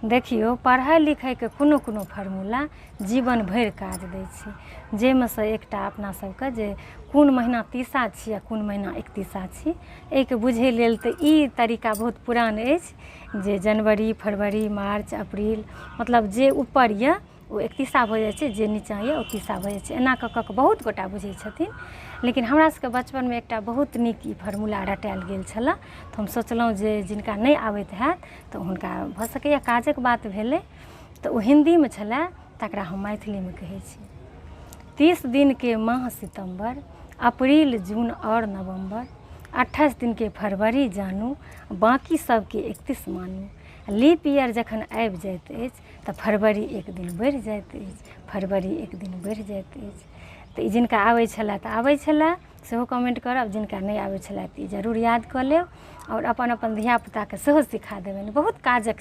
देखियो पढ़ाई लिखाई के कोनो कोनो फार्मूला जीवन भरि काज दै छै, जाहिमे सँ एकटा अपना सबके जे कोन महीना तीसा छी आ कोन महीना एकतीसा छी, एहिके बुझै लेल तऽ ई तरीका बहुत पुरान अछि जे जनवरी फरवरी मार्च अप्रैल मतलब जे ऊपर यऽ ओ एकतीसा भऽ जाइ छै, जे नीचाँ यऽ ओ तीसा भऽ जाइ छै। एना कऽ कऽ बहुत गोटा बुझै छथिन, लेकिन हमरा सबके बचपनमे एकटा बहुत नीक ई फार्मूला रटायल गेल छलऽ, तऽ हम सोचलहुँ जे जिनका नहि आबैत हैत तऽ हुनका भऽ सकैए काजक बात भेलै, तऽ ओ हिन्दीमे छलए, तकरा हम मैथिलीमे कहै छी। 30 दिन के माह सितम्बर, अप्रैल जून और नवम्बर, 28 दिन के फरवरी जानू, बाकी सबके 31 मानू। लीप ईयर जखन आबि जाइत अछि तऽ फरवरी एक दिन बढ़ि जाइत अछि, फरवरी एक दिन बढ़ि जाइत अछि। तऽ ई जिनका आबै छलए तऽ आबै छलए सेहो कमेंट करब, जिनका नहि आबै छलए तऽ ई जरूर याद कऽ लेब, आओर अपन अपन धियापुताके सेहो सिखा देबनि, बहुत काजक